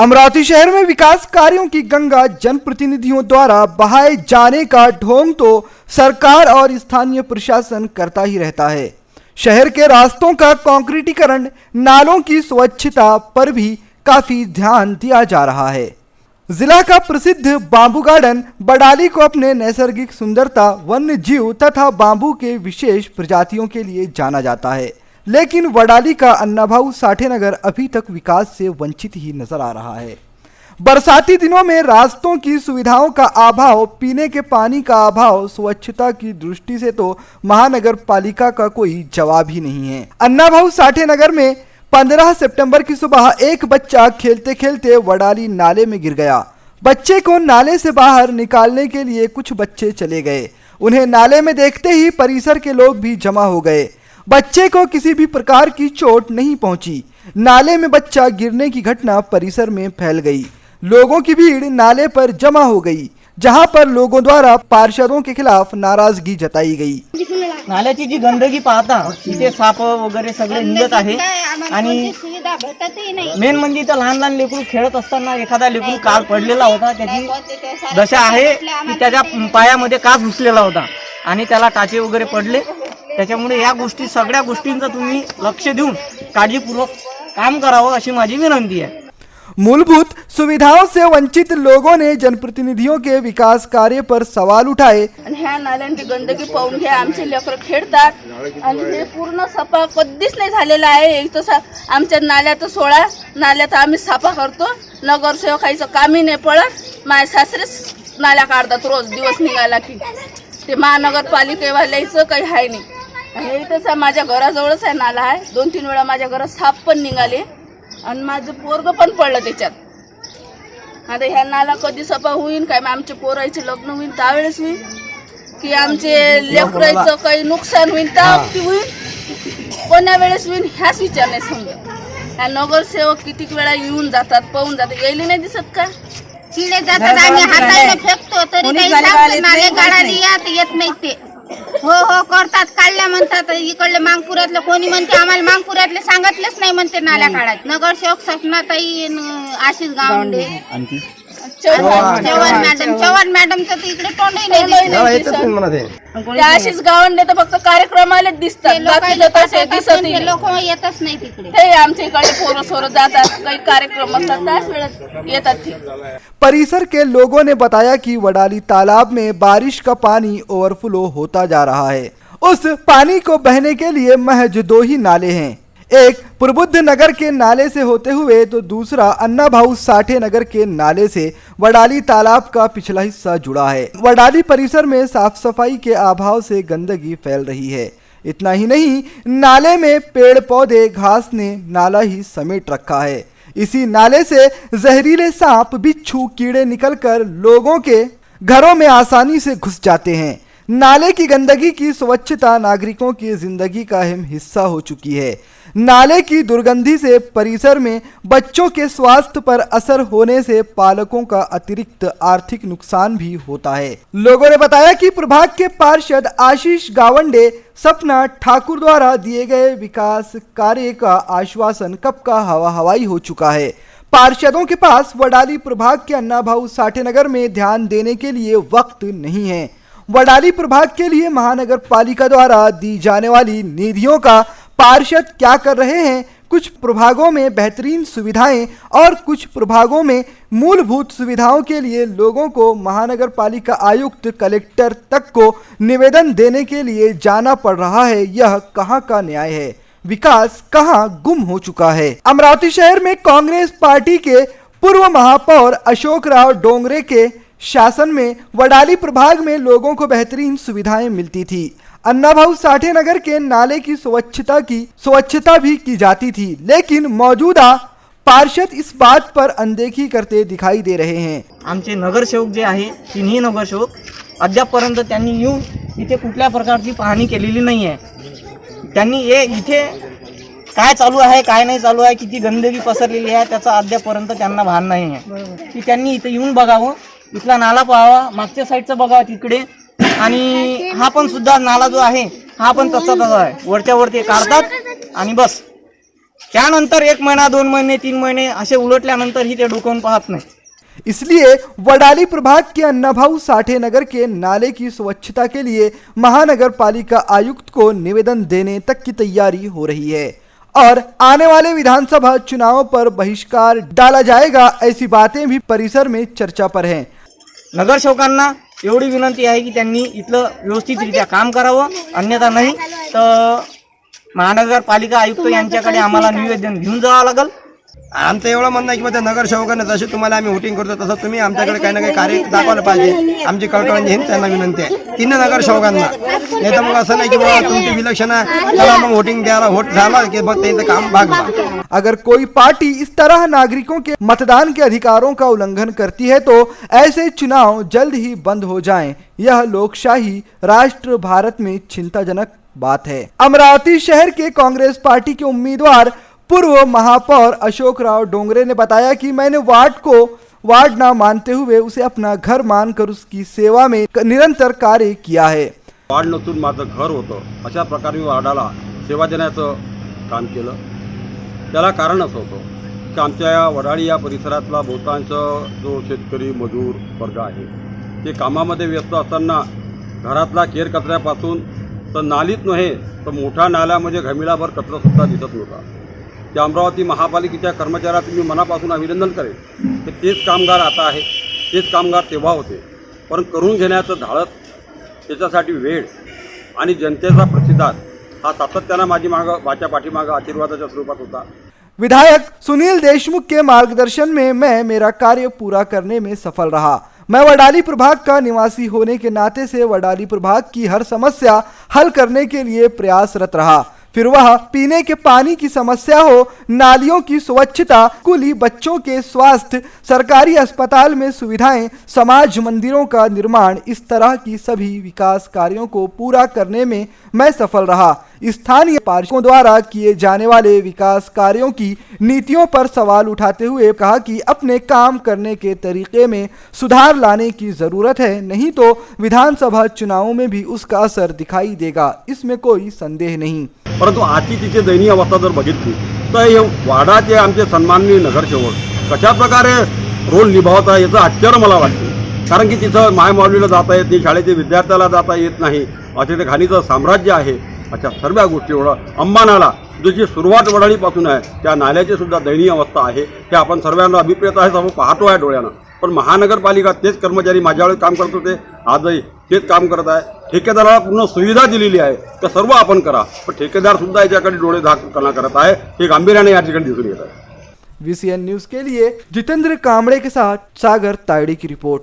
अमरावती शहर में विकास कार्यों की गंगा जनप्रतिनिधियों द्वारा बहाए जाने का ढोंग तो सरकार और स्थानीय प्रशासन करता ही रहता है। शहर के रास्तों का कंक्रीटीकरण, नालों की स्वच्छता पर भी काफी ध्यान दिया जा रहा है। जिला का प्रसिद्ध बांबू गार्डन बडाली को अपने नैसर्गिक सुंदरता, वन्य जीव तथा बांबू के विशेष प्रजातियों के लिए जाना जाता है, लेकिन वडाली का अन्नाभाऊ साठे नगर अभी तक विकास से वंचित ही नजर आ रहा है। बरसाती दिनों में रास्तों की सुविधाओं का अभाव, पीने के पानी का अभाव, स्वच्छता की दृष्टि से तो महानगर पालिका का कोई जवाब ही नहीं है। अन्नाभाऊ साठे नगर में 15 सितंबर की सुबह एक बच्चा खेलते खेलते वडाली नाले में गिर गया। बच्चे को नाले से बाहर निकालने के लिए कुछ बच्चे चले गए। उन्हें नाले में देखते ही परिसर के लोग भी जमा हो गए। बच्चे को किसी भी प्रकार की चोट नहीं पहुंची। नाले में बच्चा गिरने की घटना परिसर में फैल गई। लोगों की भीड़ नाले पर जमा हो गई, जहां पर लोगों द्वारा पार्षदों के खिलाफ नाराजगी जताई गई। नाल्याची जी गंदगी पाहता तिथे साप वगैरे सगळे निघत आहे आणि मेन म्हणजे इथं लहान लहान लेकरू खेळत असताना एखादा लेकरू काल पडलेला होता। त्याची दशा आहे की त्याच्या पायामध्ये काच घुसलेला होता आणि त्याला टाचे वगैरे पडले। त्याच्यामुळे या गोष्टी सगळ्या गोष्टींचा तुम्ही लक्ष देऊन काळजीपूर्वक काम करावं अशी माझी विनंती आहे। मूलभूत सुविधाओं से वंचित लोगों ने जनप्रतिनिधियों के विकास कार्य पर सवाल उठाए। ह्या नाल्यांची गंदगी पाहून घ्या, आमचे लेकरं खेळतात आणि हे पूर्ण सफा कधीच नाही झालेला आहे। एक तर आमच्या नाल्यात 16 नाल्यात आम्ही सफा करतो, नगरसेवकाचं कामही नाही पडत। माझे सासरेच नाल्या काढतात रोज दिवस निघाला की, ते महानगरपालिकेवाल्याचं काही आहे नाही। आणि इथंच माझ्या घराजवळच आहे नाला आहे। 2-3 वेळा माझ्या घरात साप पण निघाले आणि माझं पोरगं पण पडलं त्याच्यात। आता ह्या नाला कधी सफा होईल काय, आमचे पोरायचे लग्न होईल त्यावेळेस होईल की आमचे लेकरायचं काही नुकसान होईल तर होईल, कोण्या वेळेस होईल ह्याच विचार नाही समजा। ह्या नगरसेवक कितीक वेळा येऊन जातात, पाहून जातात, यायला नाही दिसत का? चिडे जातात, आम्ही हाताने फेकतो तरी काही नाले काढायला येत नाही। ते हो हो करतात, काढल्या म्हणतात। इकडले मांगपुरातले कोणी म्हणते आम्हाला मांगपुरातले सांगितलेच नाही म्हणते नाल्या काढायत। नगरसेवक सपनाताई, आशिष गावंडे, चव्हाण मॅडमचं तर इकडे तोंडही नाही दिसत। आशिष गावंडे तर फक्त कार्यक्रमालाच दिसतात, लोक येतच नाही तिकडे। हे आमच्या इकडे पोरं सोरं जातात, काही कार्यक्रम असतात त्याच वेळेस येतात ते। परिसर के लोगों ने बताया कि वडाली तालाब में बारिश का पानी ओवरफ्लो होता जा रहा है। उस पानी को बहने के लिए महज 2 ही नाले हैं, एक प्रबुद्ध नगर के नाले से होते हुए तो दूसरा अन्नाभाऊ साठे नगर के नाले से वडाली तालाब का पिछला हिस्सा जुड़ा है। वडाली परिसर में साफ सफाई के अभाव से गंदगी फैल रही है। इतना ही नहीं, नाले में पेड़ पौधे, घास ने नाला ही समेट रखा है। इसी नाले से जहरीले सांप, बिच्छू, कीड़े निकलकर लोगों के घरों में आसानी से घुस जाते हैं। नाले की गंदगी की स्वच्छता नागरिकों की जिंदगी का अहम हिस्सा हो चुकी है। नाले की दुर्गंधी से परिसर में बच्चों के स्वास्थ्य पर असर होने से पालकों का अतिरिक्त आर्थिक नुकसान भी होता है। लोगों ने बताया कि प्रभाग के पार्षद आशीष गावंडे, सपना ठाकुर द्वारा दिए गए विकास कार्य का आश्वासन कब का हवा हवाई हो चुका है। पार्षदों के पास वडाली प्रभाग के अन्नाभाऊ साठे नगर में ध्यान देने के लिए वक्त नहीं है। वडाली प्रभाग के लिए महानगर पालिका द्वारा दी जाने वाली निधियों का पार्षद क्या कर रहे हैं? कुछ प्रभागों में बेहतरीन सुविधाएं और कुछ प्रभागों में मूलभूत सुविधाओं के लिए लोगों को महानगर पालिका आयुक्त, कलेक्टर तक को निवेदन देने के लिए जाना पड़ रहा है। यह कहां का न्याय है? विकास कहां गुम हो चुका है? अमरावती शहर में कांग्रेस पार्टी के पूर्व महापौर अशोक राव डोंगरे के शासन में वडाली प्रभाग में लोगों को बेहतरीन सुविधाएं मिलती थी। अन्नाभाऊ साठे नगर के नाले की स्वच्छता भी की जाती थी, लेकिन मौजूदा पार्षद इस बात पर अनदेखी करते दिखाई दे रहे हैं। आमचे नगरसेवक जे आहे, 3ही नगरसेवक अद्यापपर्यंत त्यांनी येऊन इथे कुठल्या प्रकारची पाहणी केलेली नाही आहे। त्यांनी इथे काय चालू आहे, काय नाही चालू आहे, किती गंदगी पसरलेली आहे त्याचा अद्यापपर्यंत त्यांना भान नाही आहे। की त्यांनी इथे येऊन बघावं, इथला नाला पाहावा, मागच्या साईडचा बघावा तिकडे, आणि हा पण सुद्धा नाला जो आहे हा पण तसा आहे, वरच्या वरती काढतात आणि बस त्यानंतर 1 महिना 2 महिने 3 महिने असे उलटल्यानंतरही ते डोकावून पाहत नाही। इसलिए वडाली प्रभाग के अन्नाभाऊ साठे नगर के नाले की स्वच्छता के लिए महानगर पालिका आयुक्त को निवेदन देने तक की तैयारी हो रही है और आने वाले विधानसभा चुनावों पर बहिष्कार डाला जाएगा, ऐसी बातें भी परिसर में चर्चा पर हैं। नगरसेवकांना एवढी विनंती आहे की त्यांनी इथलं व्यवस्थितरित्या काम करावं, अन्यथा नाही तर महानगरपालिका आयुक्त यांच्याकडे आम्हाला निवेदन घेऊन जावं लागेल। आमचं एवढं म्हणणं आहे की त्या नगरसेवकांना जसे तुम्हाला आम्ही वोटिंग करतो तसं तुम्ही आमच्याकडे काही ना काही कार्य दाखवलं पाहिजे। आमची कळकळणी ही त्यांना विनंती आहे, 3 नगरसेवकांना। नाही तर मग असं नाही की बाबा तुमची विलक्षण चला मग वोटिंग द्यायला वोट झाला की मग त्यांचं काम भागवा। अगर कोई पार्टी इस तरह नागरिकों के मतदान के अधिकारों का उल्लंघन करती है तो ऐसे चुनाव जल्द ही बंद हो जाएं। यह लोकशाही राष्ट्र भारत में चिंताजनक बात है। अमरावती शहर के कांग्रेस पार्टी के उम्मीदवार पूर्व महापौर अशोक राव डोंगरे ने बताया कि मैंने वार्ड को वार्ड ना मानते हुए उसे अपना घर मानकर उसकी सेवा में निरंतर कार्य किया है। वार्ड नसून माझं घर होतं, अशा प्रकारे मी वार्डाला सेवा देण्याचं काम केलं। त्याला कारण असं होतं की आमच्या या वडाळी या परिसरातला बहुतांश जो शेतकरी मजूर वर्ग आहे ते कामामध्ये व्यस्त असताना घरातला केर कचऱ्यापासून तर नालीत नव्हे तर मोठ्या नाल्यामध्ये घमिलाभर कचरासुद्धा दिसत नव्हता। त्या अमरावती महापालिकेच्या कर्मचाऱ्याचं मी मनापासून अभिनंदन करेन की तेच कामगार आता आहे, तेच कामगार तेव्हा होते, पण करून घेण्याचं धाडस, त्याच्यासाठी वेळ आणि जनतेचा प्रतिसाद हा सातत्यानं माझ्या पाठीमागं आशीर्वादाच्या स्वरूपात होता। विधायक सुनील देशमुख के मार्गदर्शन में मैं मेरा कार्य पूरा करने में सफल रहा। मैं वडाली प्रभाग का निवासी होने के नाते से वडाली प्रभाग की हर समस्या हल करने के लिए प्रयासरत रहा। फिर वह पीने के पानी की समस्या हो, नालियों की स्वच्छता, स्कूली बच्चों के स्वास्थ्य, सरकारी अस्पताल में सुविधाएं, समाज मंदिरों का निर्माण, इस तरह की सभी विकास कार्यों को पूरा करने में मैं सफल रहा। स्थानीय पार्षदों द्वारा किए जाने वाले विकास कार्यों की नीतियों पर सवाल उठाते हुए कहा कि अपने काम करने के तरीके में सुधार लाने की जरूरत है, नहीं तो विधानसभा चुनावों में भी उसका असर दिखाई देगा, इसमें कोई संदेह नहीं। परंतु आजची तिची दयनीय अवस्था जर बघितली तर हे वाडाचे आमचे सन्माननीय नगरसेवक कशा प्रकारे रोल निभावत आहे याचं आश्चर्य मला वाटते। कारण की तिथं मायमाऊलीला जाता येत नाही, शाळेच्या विद्यार्थ्याला जाता येत नाही, असे ते घाणीचं साम्राज्य आहे। अशा सर्व गोष्टी अंबानाला जी सुरुवात वडाळीपासून आहे त्या नाल्याची सुद्धा दयनीय अवस्था आहे, हे आपण सर्वांना अभिप्रेत आहे, सर्व पाहतो आहे डोळ्यानं। पण महानगरपालिका तेच कर्मचारी माझ्यावेळेस काम करत होते, आजही तेच काम करत आहे। ठेकेदाराला पूर्ण सुविधा दिलेली आहे तर सर्व आपण करा, पण ठेकेदार सुद्धा याच्याकडे डोळे झाकणं करत आहे, हे गांभीर्याने या ठिकाणी दिसून येत आहे। VCN न्यूज के लिए जितेंद्र कामड़े के साथ सागर तायड़े की रिपोर्ट।